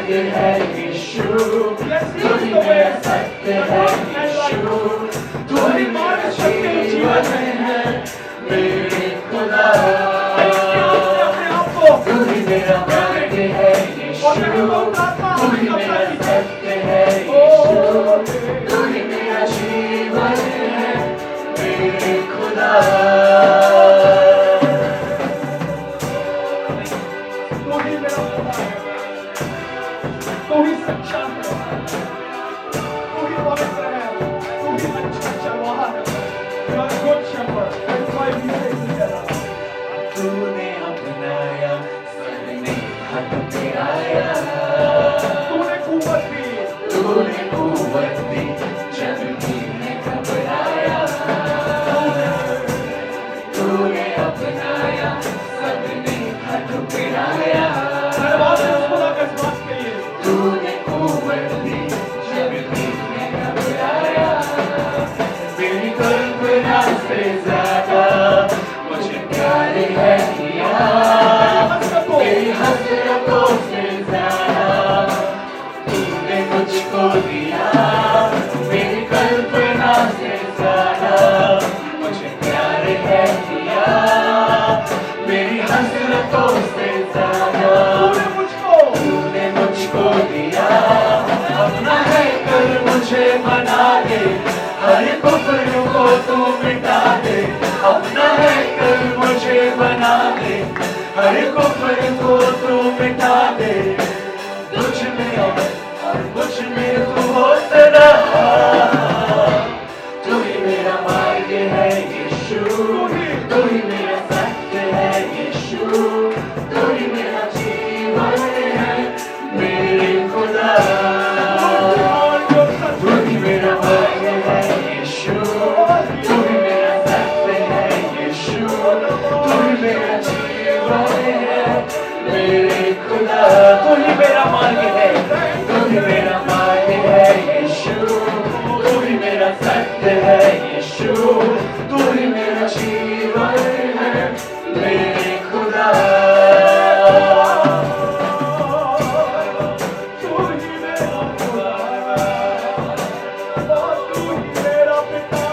मार्ग है यीशु, तू ही मेरा सत्य है यीशु, तू ही मेरा जीवन है मेरे खुदा। तू ही मेरा मार्ग है यीशु, तू ही मेरा सत्य है यीशु, तू ही मेरा जीवन है मेरे खुदा। तू ही मेरा खुदा है, तू ही सच्चा है, तू ही पवित्र है, तू ही अच्छा चरवाहा है। You are a good shepherd. That's why we say together. तूने अपनाया सबने हाथ पे आया, तूने कुव्वत दी, तूने कुव्वत दी जब भी मैं घबराया। तूने अपनाया सबने हाथ पे आया, मेरे बाप ने उस खुदा का इस बात के लिए तूने कुव्वत दी जब भी मैं घबराया। मेरी कल्पना से ज्यादा मुझे प्यार है किया, मेरी हसरतों से ज्यादा तूने मुझको दिया। मेरी कल्पना से ज्यादा मुझे प्यार है किया, मेरी हसरतों से ज्यादा तूने मुझको दिया। अपना है कल मुझे बना दे, हर कुफ्र को तू मिटा दे। अपना है कल मुझे बना दे, हर कुफ्र को तू मिटा दे। तुझ में और मुझ में तू होता रहा, तू ही मेरा मार्ग है यीशु, तू ही मेरा सत्य है यीशु, तू ही मेरा जीवन है मेरे खुदा। तू ही मेरा मार्ग है यीशु, तू ही मेरा सत्य है यीशु, तू ही मेरा जीवन है मेरे खुदा। तू ही मेरा मार्ग है, तू ही मेरा मार्ग है यीशु, तू ही मेरा सत्य है यीशु, तू ही मेरा जीवन है मेरे खुदा। तू ही मेरा खुदा है, तू ही मेरा पिता,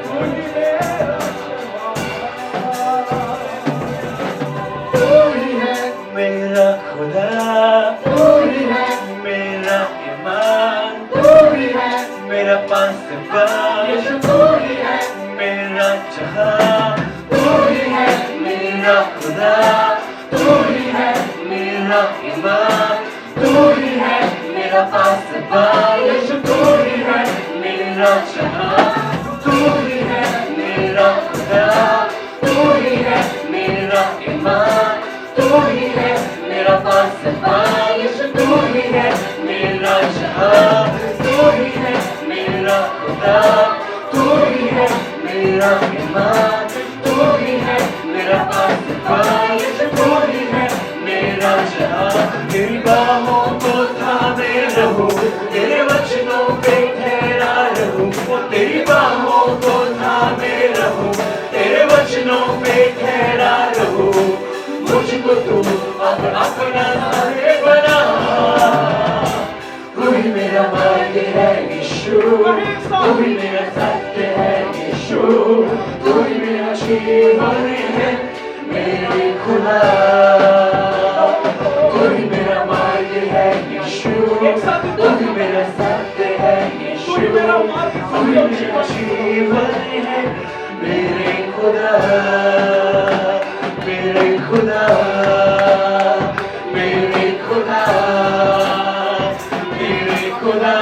तू ही मेरा तू ही है मेरा खुदा, तू ही है मेरा ईमान, तू ही है मेरा पासबा, यीशु तू ही है मेरा जहां। तू ही है मेरा खुदा, तू ही है मेरा ईमान, तू ही है मेरा पासबा, यीशु तू ही है मेरा जहां। तू ही है मेरा खुदा, तू ही है मेरा ईमान, तू ही है मेरा पासबा, यीशु तू ही है मेरा जहां। तू ही है मेरा खुदा, तू ही है मेरा ईमान, तू ही है मेरा पासबा, यीशु तू ही है मेरा जहां। तेरी बाहों को थामे रहूं, तेरे वचनों पे ठहरा रहूं, तेरी बाहों को थामे रहूं, तेरे वचनों पे ठहरा रहूं। मुझको तू अब अपना सारे बना, तू ही मेरा मार्ग है यीशु, तू ही मेरा सत्य है यीशु, तू ही मेरा जीवन है मेरे खुदा। तू ही मेरा मार्ग है यीशु, तू ही मेरा सत्य है यीशु, तू ही मेरा जीवन है मेरे खुदा, मेरे खुदा, मेरे खुदा, मेरे खुदा।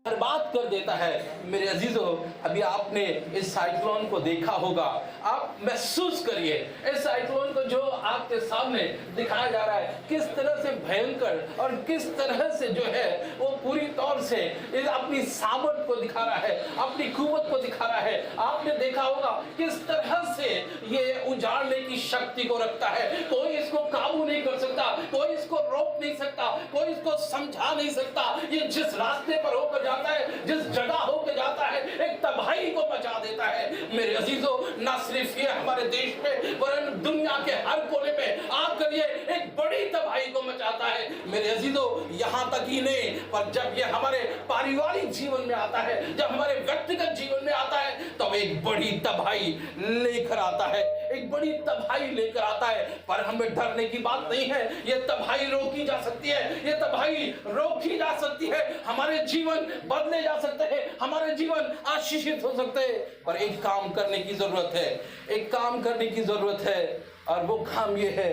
बर्बाद कर देता है। मेरे अजीजों, अभी आपने इस साइक्लोन को देखा होगा, आप महसूस करिए इस साइक्लोन को जो आपके सामने दिखाया जा रहा है, किस तरह से भयंकर और किस तरह से जो है वो पूरी तौर से अपनी सामर्थ को दिखा रहा है, अपनी कुव्वत को दिखा रहा है। आपने देखा होगा किस तरह से ये उजाड़ने की शक्ति को रखता है, कोई इसको काबू काबू नहीं कर सकता, कोई इसको रोक नहीं सकता, कोई इसको समझा नहीं सकता। ये जिस रास्ते पर होकर जाता है, जिस जगह होकर जाता है, एक तबाही को मचा देता है। मेरे अजीजों, ना सिर्फ ये हमारे देश में वरन दुनिया के हर कोने में आकर ये एक बड़ी तबाही को मचाता है। मेरे अजीजों, यहाँ तक ही नहीं, पर जब ये हमारे पारिवारिक जीवन में आता है, जब हमारे व्यक्तिगत जीवन में आता है, तब एक बड़ी तबाही लेकर आता है, एक बड़ी तबाही लेकर आता है। पर हमें डरने की बात नहीं है, ये तबाही रोकी जा सकती है, ये तबाही रोकी जा सकती है, हमारे जीवन बदले जा सकते हैं, हमारे जीवन आशीषित हो सकते हैं। पर एक काम करने की जरूरत है, एक काम करने की जरूरत है, और वो काम ये है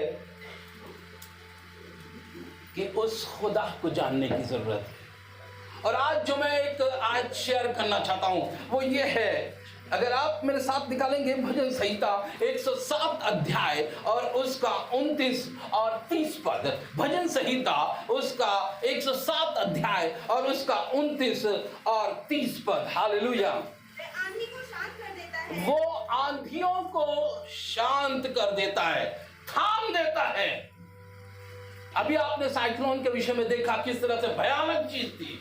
कि उस खुदा को जानने की जरूरत है। और आज जो मैं एक आज शेयर करना चाहता हूं वो ये है, अगर आप मेरे साथ निकालेंगे भजन संहिता 107 अध्याय और उसका 29 और 30 पद, भजन संहिता उसका 107 अध्याय और उसका 29 और 30 पद। हालेलुया। आंधी को शांत कर देता है, वो आंधियों को शांत कर देता है, थाम देता है। अभी आपने साइक्लोन के विषय में देखा किस तरह से भयानक चीज थी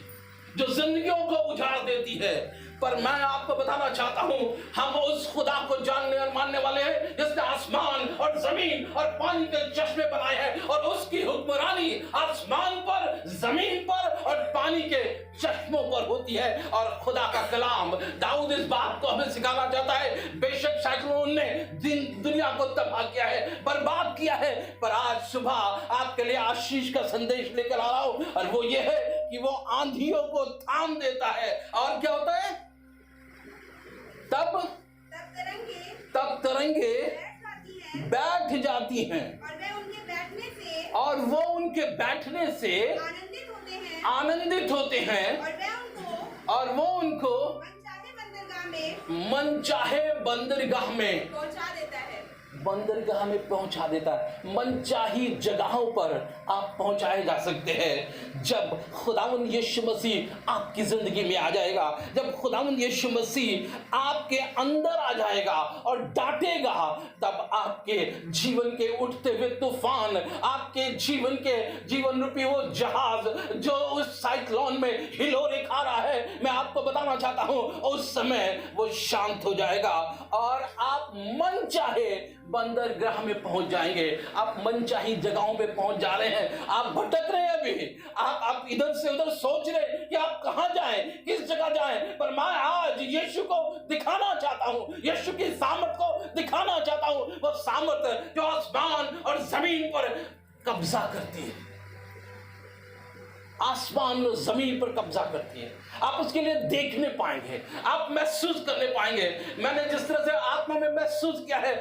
जो जिंदगियों को उजाड़ देती है। पर मैं आपको बताना चाहता हूं, हम उस खुदा को जानने और मानने वाले हैं जिसने आसमान और जमीन और पानी के चश्मे बनाए हैं, और उसकी हुक्मरानी आसमान पर, जमीन पर और पानी के चश्मों पर होती है। और खुदा का कलाम दाऊद इस बात को हमें सिखाना चाहता है। बेशक साइक्लोन ने दुनिया को तबाह किया है, बर्बाद किया है, पर आज सुबह आपके लिए आशीष का संदेश लेकर आ रहा हूं, और वो ये है कि वो आंधियों को थाम देता है। और क्या होता है? तब तरंगे बैठ जाती हैं, और वो उनके बैठने से आनंदित होते हैं, और वो उनको मनचाहे बंदरगाह में पहुंचा देता है। मनचाही जगहों पर आप पहुंचाए जा सकते हैं। जब खुदावंद यीशु मसीह आपकी जिंदगी में आ जाएगा, जब खुदावंद यीशु मसीह आपके अंदर आ जाएगा और डांटेगा, तब आपके जीवन के उठते हुए तूफान, आपके जीवन रूपी वो जहाज जो उस साइक्लोन में हिलोरे खा रहा है, मैं आपको बताना चाहता हूं, उस समय वो शांत हो जाएगा और आप मन चाहे बंदरगाह में पहुंच जाएंगे। आप मनचाही जगहों पे पहुंच जा रहे हैं, आप भटक रहे हैं, अभी आप इधर से उधर सोच रहे हैं कि आप कहां जाएं, किस जगह जाएं, पर मैं आज यीशु को दिखाना चाहता हूं, यीशु की सामर्थ को दिखाना चाहता हूं। वो सामर्थ जो आसमान और जमीन पर कब्जा करती है, आसमान और जमीन पर कब्जा करती है। आप उसके लिए देखने पाएंगे, आप महसूस करने पाएंगे। मैंने जिस तरह से आत्मा में महसूस किया है,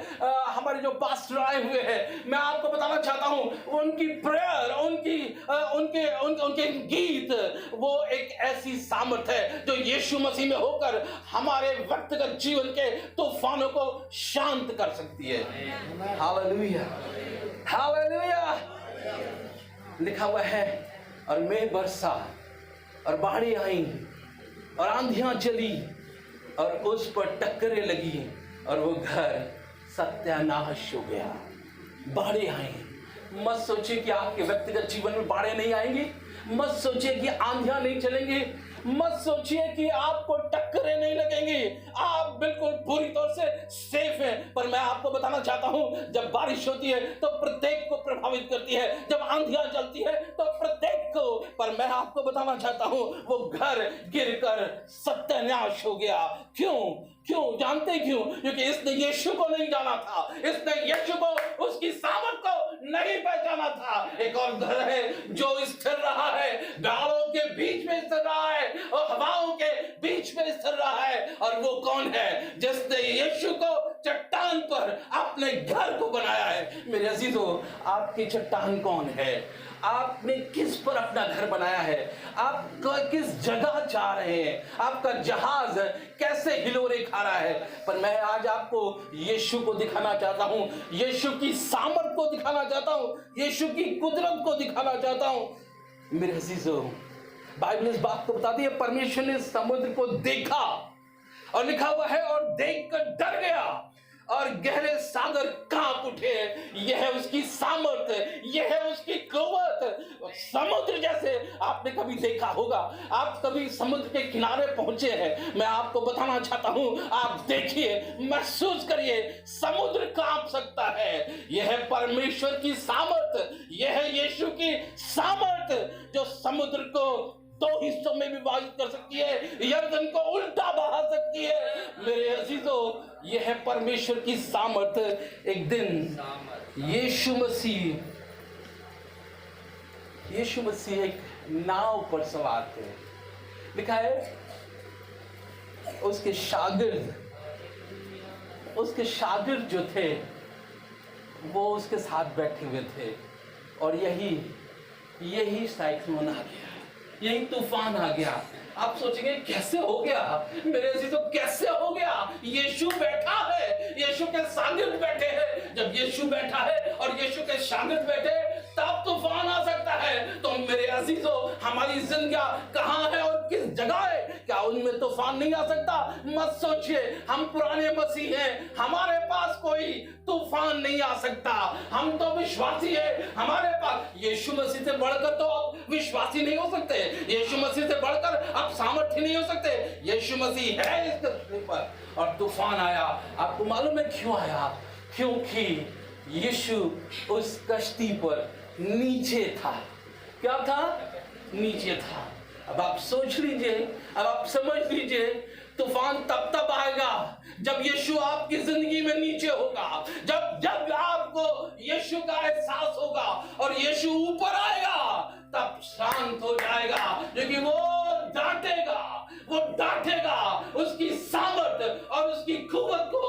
हमारे जो पास्टर आए हुए हैं, मैं आपको बताना चाहता हूं, उनकी प्रेयर, उनके गीत, वो एक ऐसी सामर्थ है जो यीशु मसीह में होकर हमारे व्यक्तिगत जीवन के तूफानों को शांत कर सकती है। Hallelujah, hallelujah. लिखा हुआ है, और मैं बरसा और बाढ़ें आई और आंधियां चली और उस पर टक्करें लगी और वो घर सत्यानाश हो गया। बाढ़ें आई। मत सोचिए कि आपके व्यक्तिगत जीवन में बाढ़ें नहीं आएंगी, मत सोचिए कि आंधियां नहीं चलेंगी, मत सोचिए कि आपको टक्करें नहीं लगेंगी। आप बिल्कुल पूरी तौर से सेफ हैं। पर मैं आपको बताना चाहता हूं, जब बारिश होती है तो प्रत्येक को प्रभावित करती है, जब आंधियां चलती है तो प्रत्येक को। पर मैं आपको बताना चाहता हूं, वो घर गिरकर सत्यानाश हो गया। क्यों जानते क्यों? क्योंकि इसने यीशु को नहीं जाना था, इसने यीशु को, उसकी सामर्थ को नहीं पहचाना था। एक और घर है जो स्थिर रहा है, गालों के बीच में स्थिर रहा है और हवाओं के बीच में स्थिर रहा है। और वो कौन है? जिसने यीशु को चट्टान पर अपने घर को बनाया है। मेरे अजीजों, आपकी चट्टान कौन है? आपने किस पर अपना घर बनाया है? आप किस जगह जा रहे हैं? आपका जहाज कैसे हिलोरे खा रहा है? पर मैं आज आपको यीशु को दिखाना चाहता हूं, यीशु की सामर्थ को दिखाना चाहता हूं, यीशु की कुदरत को दिखाना चाहता हूं। मेरे अजीजों, बाइबल इस बात को बताती है, परमेश्वर ने समुद्र को देखा और लिखा हुआ है और देखकर डर गया और गहरे सागर कांप उठे। यह है उसकी सामर्थ्य, यह है उसकी कुव्वत। समुद्र जैसे आपने कभी देखा होगा, आप कभी समुद्र के किनारे पहुंचे हैं, मैं आपको बताना चाहता हूं, आप देखिए, महसूस करिए, समुद्र कांप सकता है। यह है परमेश्वर की सामर्थ्य, यह है यीशु की सामर्थ्य जो समुद्र को दो हिस्सों में विभाजित कर सकती है, यरदन को उल्टा बहा सकती है। मेरे अजीजों, यह है परमेश्वर की सामर्थ्य। एक दिन यीशु मसीह एक नाव पर सवार थे। लिखा है उसके शागिर्द जो थे वो उसके साथ बैठे हुए थे, और यही साइक्लोन आ गया, यही तूफान आ गया। आप सोचेंगे कैसे हो गया? मेरे अजीजों, कैसे हो गया? यीशु बैठा है, यीशु के शागिर्द बैठे हैं। जब यीशु बैठा है और यीशु के शागिर्द बैठे, तब तूफान आ सकता है। तो मेरे अजीजों, हमारी जिंदगी कहां है और किस जगह है? क्या उनमें तूफान नहीं आ सकता? मत सोचिए, हम पुराने मसीह हैं, हमारे पास कोई तूफान नहीं आ सकता। हम तो विश्वासी है, हमारे पास यीशु मसीह से बढ़कर तो आप विश्वासी नहीं हो सकते, यीशु मसीह से बढ़कर आप सामर्थ्य नहीं हो सकते। यीशु मसीह है इस धरती पर, और तूफान आया। आपको मालूम है क्यों आया? क्योंकि यीशु उस कश्ती पर नीचे था। क्या था? नीचे था। अब आप सोच लीजिए, अब आप समझ लीजिए, तूफान तब आएगा जब यीशु आपकी जिंदगी में नीचे होगा, जब आपको यीशु का एहसास होगा और यीशु ऊपर आएगा, तब शांत हो जाएगा, क्योंकि वो डांटेगा उसकी सामर्थ और उसकी कुव्वत को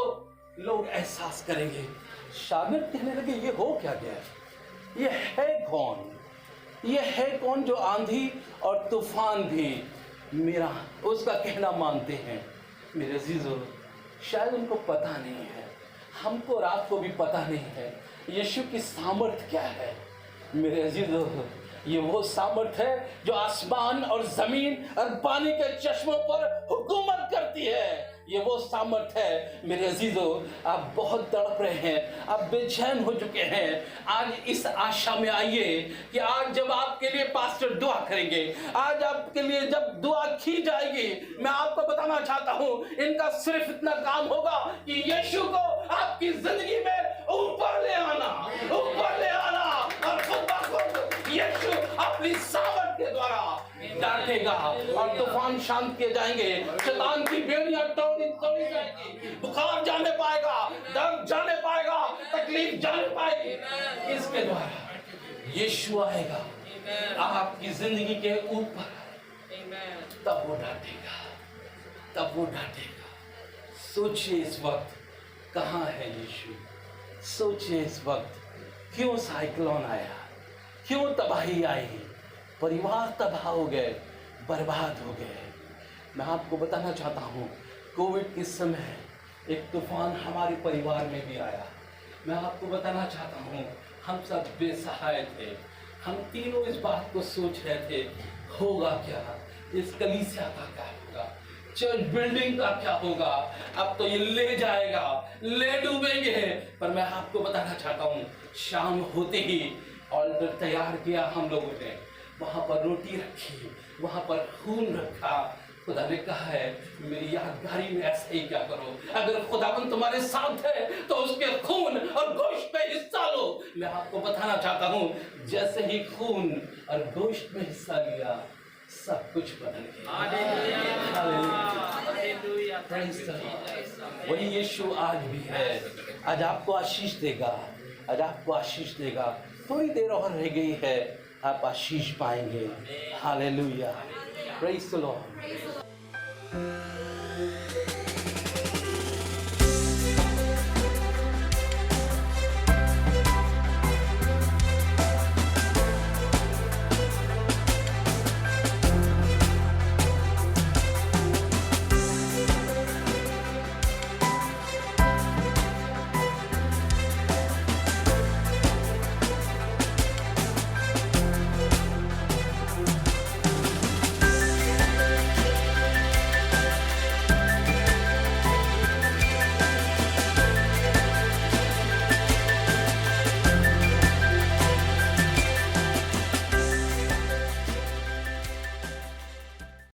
लोग एहसास करेंगे। शागिर्द कहने लगे, ये हो क्या गया? ये है कौन? ये है कौन जो आंधी और तूफान भी मेरा उसका कहना मानते हैं? मेरे अजीजों, शायद उनको पता नहीं है, हमको रात को भी पता नहीं है यीशु की सामर्थ क्या है। मेरे अजीजों, ये वो सामर्थ है जो आसमान और जमीन और पानी के चश्मों पर हुकूमत करती है। ये वो सामर्थ है। मेरे अजीजों, आप बहुत तड़प रहे हैं, आप बेचैन हो चुके हैं। आज इस आशा में आइए कि आज जब आपके लिए पास्टर दुआ करेंगे, आज आपके लिए जब दुआ की जाएगी, मैं आपको बताना चाहता हूं, इनका सिर्फ इतना काम होगा कि यीशु को आपकी जिंदगी में ऊपर ले आना और खुद यीशु अपनी सामर्थ के द्वारा डांटेगा और तूफान शांत किए जाएंगे। शैतान की बेड़ियां तोड़ी जाएगी, बुखार जाने पाएगा, दर्द जाने पाएगा, तकलीफ जाने पाएगी। इसके द्वारा यीशु आएगा आपकी जिंदगी के ऊपर, तब वो डांटेगा। सोचिए इस वक्त कहाँ है यीशु? सोचिए इस वक्त क्यों साइक्लोन आया, क्यों तबाही आई, परिवार तबाह हो गए, बर्बाद हो गए। मैं आपको बताना चाहता हूँ, कोविड के समय एक तूफान हमारे परिवार में भी आया। मैं आपको बताना चाहता हूँ, हम सब बेसहाय थे, हम तीनों इस बात को सोच रहे थे, होगा क्या, इस कलीसिया का क्या होगा, चर्च बिल्डिंग का क्या होगा, अब तो ये ले जाएगा, ले डूबेंगे। पर मैं आपको बताना चाहता हूँ, शाम होते ही ऑल्टर तैयार किया हम लोगों ने, वहाँ पर रोटी रखी, वहाँ पर खून रखा। खुदा ने कहा है, मेरी यादगारी में ऐसा ही क्या करो, अगर खुदावन तुम्हारे साथ है तो उसके खून और गोश्त में हिस्सा लो। मैं आपको बताना चाहता हूँ, जैसे ही खून और गोश्त में हिस्सा लिया, सब कुछ बदल गया। वही यीशु आज भी है, आज आपको आशीष देगा, आज आपको आशीष देगा। थोड़ी देर और रह गई है, आप आशीष पाएंगे। Hallelujah, praise the Lord.